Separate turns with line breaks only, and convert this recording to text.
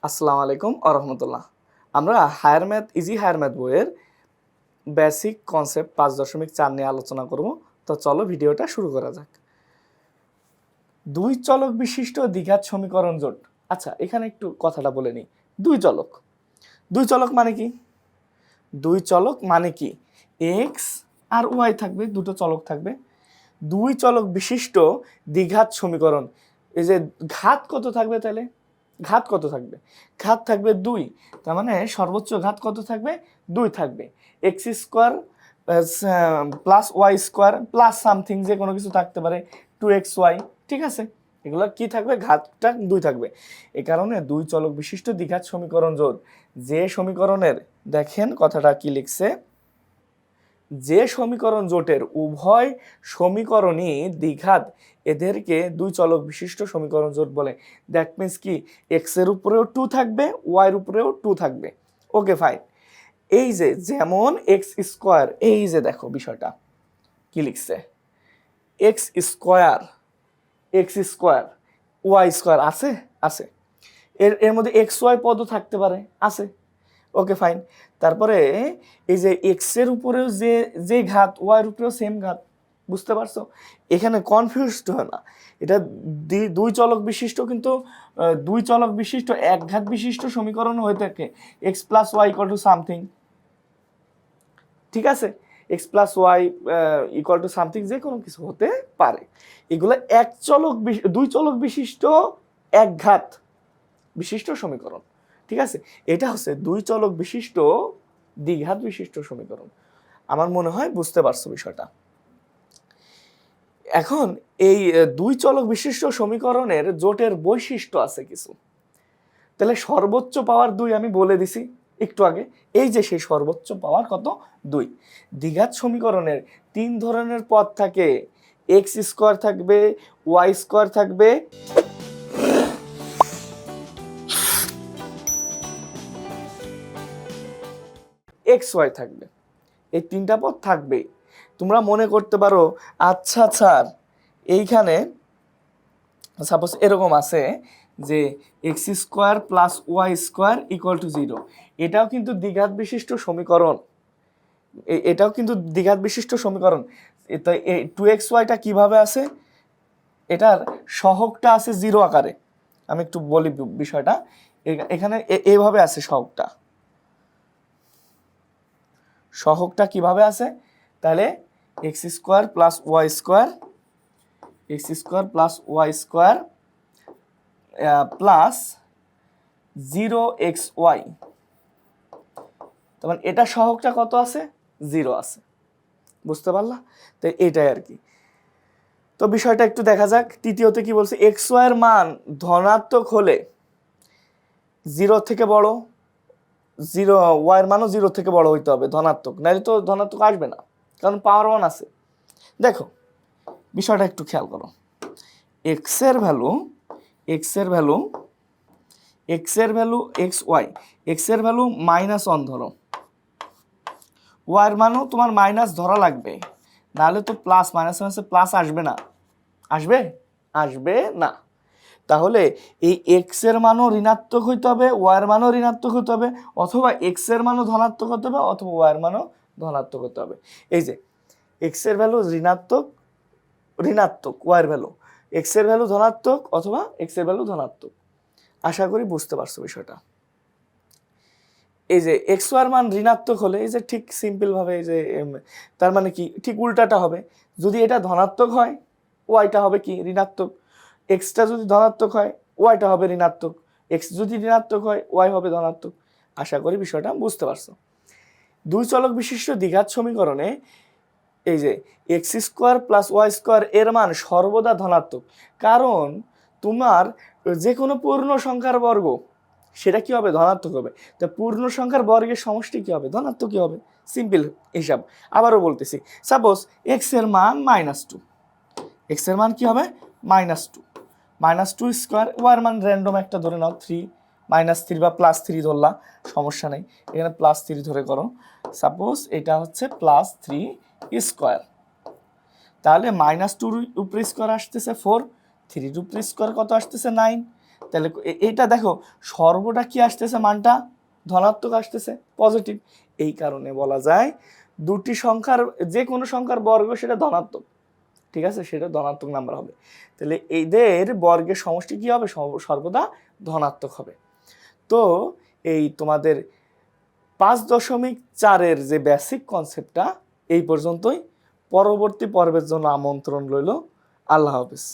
আসসালামু আলাইকুম আরহামতুল্লাহ। আমরা higher math easy higher math বইয়ের বেসিক কনসেপ্ট 5.4 নিয়ে আলোচনা করব। তো চলো ভিডিওটা শুরু করা যাক। দুই চলক বিশিষ্ট দ্বিঘাত সমীকরণ জোট। আচ্ছা, এখানে একটু কথাটা বলে নিই। দুই চলক মানে কি? দুই চলক মানে কি? এক্স আর ওয়াই থাকবে, দুটো চলক থাকবে। দুই চলক বিশিষ্ট দ্বিঘাত সমীকরণ। এই যে ঘাত কত থাকবে তাহলে? ঘাত কত থাকবে? ঘাত থাকবে 2। তার মানে সর্বোচ্চ ঘাত কত থাকবে? 2 থাকবে। X square plus Y square plus something যে কোনো কিছু থাকতে পারে, 2xy। ঠিক আছে, এগুলো কি থাকবে? ঘাতটা 2 থাকবে। এই কারণে দুই চলক বিশিষ্ট দ্বিঘাত সমীকরণ জোট। যে সমীকরণের, দেখেন কথাটা কি লিখছে, যে সমীকরণ জোটের উভয় সমীকরণই দ্বিঘাত এদেরকে দুই চলক বিশিষ্ট সমীকরণ জোট বলে। দ্যাট মিন্স কি, এক্স এর উপরেও 2 থাকবে, ওয়াই এর উপরেও 2 থাকবে। Okay fine. এই যে যেমন এক্স স্কোয়ার, এই যে দেখো বিষয়টা কি লিখছে, এক্স স্কোয়ার ওয়াই স্কোয়ার আছে আছে, এর মধ্যে এক্স ওয়াই পদও থাকতে পারে, আছে। Okay fine. তারপরে এই যে এক্স এর উপরেও যে যে ঘাত, ওয়াই এর উপরেও সেম ঘাত। বুঝতে পারছো? এখানে কনফিউজড হয় না। এটা দুই চলক বিশিষ্ট, কিন্তু দুই চলক বিশিষ্ট এক ঘাত বিশিষ্ট সমীকরণ হয়ে থাকে। X plus Y equal to something. ঠিক আছে, X plus Y equal to something যে কোনো কিছু হতে পারে। এগুলো দুই চলক বিশিষ্ট এক ঘাত বিশিষ্ট সমীকরণ। ঠিক আছে, এটা হচ্ছে দুই চলক বিশিষ্ট দ্বিঘাত বিশিষ্ট সমীকরণ। আমার মনে হয় বুঝতে পারছো বিষয়টা। এখন এই দুই চলক বিশিষ্ট সমীকরণের জোটের বৈশিষ্ট্য আছে কিছু। তাহলে সর্বোচ্চ পাওয়ার 2 আমি বলে দিছি একটু আগে। এই যে সেই সর্বোচ্চ পাওয়ার কত? 2। দ্বিঘাত সমীকরণের 3 ধরনের পদ থাকে। এক্স স্কোয়ার থাকবে, ওয়াই স্কোয়ার থাকবে, এক্স ওয়াই থাকবে। এই 3টা পদ থাকবেই। তোমরা মনে করতে পারো, আচ্ছা স্যার এইখানে সাপোজ এরকম আছে যে X square plus Y square equal to 0। এটাও কিন্তু দ্বিঘাত বিশিষ্ট সমীকরণ। এটাও কিন্তু দ্বিঘাত বিশিষ্ট সমীকরণ। তো 2xyটা কিভাবে আছে? এটার সহগটা আছে 0 আকারে। আমি একটু বলি বিষয়টা। এখানে এইভাবে আছে সহগটা। সহগটা কিভাবে আছে? তাহলে X square plus Y square plus 0xy। তার মানে এটা সহগটা কত আছে? 0 আছে। বুঝতে পারলা? তো এটাই আর কি। তো বিষয়টা একটু দেখা যাক। তৃতীয়তে কি বলছে? এক্স ওয়াই এর মান ধনাত্মক হলে 0 থেকে বড়, 0 ওয়াই এর মানও 0 থেকে বড় হইতে হবে, ধনাত্মক, নাহলে তো ধনাত্মক আসবে না, কারণ পাওয়ার 1 আছে। দেখো বিষয়টা একটু খেয়াল করো। এক্স এর ভ্যালু এক্স এর ভ্যালু -1 ধরো, ওয়াই এর মানও তোমার মাইনাস ধরা লাগবে, নাহলে তো প্লাস মাইনাসে প্লাস আসবে না। আসবে না। তাহলে এই এক্স এর মানও ঋণাত্মক হইতে হবে, ওয়াই এর মানও ঋণাত্মক হতে হবে, অথবা এক্স এর মানও ধনাত্মক হতে হবে, অথবা ওয়াই এর মানও ধনাত্মক হতে হবে। এই যে এক্স এর ভ্যালু ঋণাত্মক, ওয়াই এর ভ্যালু, এক্স এর ভ্যালু ধনাত্মক অথবা এক্স এর ভ্যালু ধনাত্মক। আশা করি বুঝতে পারছো বিষয়টা। এই যে এক্স ওয়াই এর মান ঋণাত্মক হলে, এই যে ঠিক সিম্পল ভাবে, এই যে তার মানে কি, ঠিক উল্টাটা হবে। যদি এটা ধনাত্মক হয়, ওয়াইটা হবে কি? ঋণাত্মক। এক্সটা যদি ধনাত্মক হয়, ওয়াইটা হবে ঋণাত্মক। এক্স যদি ঋণাত্মক হয়, ওয়াই হবে ধনাত্মক। আশা করি বিষয়টা বুঝতে পারছো। দুই চলক বিশিষ্ট দ্বিঘাত সমীকরণে এই যে X square plus Y square এর মান সর্বদা ধনাত্মক। কারণ তোমার যে কোনো পূর্ণ সংখ্যার বর্গ, সেটা কি হবে? ধনাত্মক হবে। তো পূর্ণ সংখ্যার বর্গের সমষ্টি কি হবে? ধনাত্মক কি হবে? সিম্পল হিসাব। আবারও বলতেছি, সাপোজ এক্স এর মান -2, এক্স এর মান কি হবে? -2 স্কোয়ার, ওয়াই এর মান র্যান্ডম একটা ধরে নাও 3, -3 বা +3 ধরলা, সমস্যা নেই। এখানে +3 ধরে করো। সাপোজ এটা হচ্ছে +3 স্কোয়ার। তাহলে -2 উপরে স্কোয়ার আসতেছে 4, 3 উপরে স্কোয়ার কত আসতেছে? 9। তাহলে এইটা দেখো সর্বটা কি আসতেছে, মানটা ধনাত্মক আসতেছে, পজিটিভ। এই কারণে বলা যায় দুটি সংখ্যার যে কোনো সংখ্যার বর্গ সেটা ধনাত্মক, ঠিক আছে, সেটা ধনাত্মক নাম্বার হবে। তাহলে এদের বর্গের সমষ্টি কি হবে, সর্বদা ধনাত্মক হবে। তো এই তোমাদের 5.4 যে বেসিক কনসেপ্টটা এই পর্যন্তই। পরবর্তী পর্বের জন্য আমন্ত্রণ রইল। আল্লাহ হাফেজ।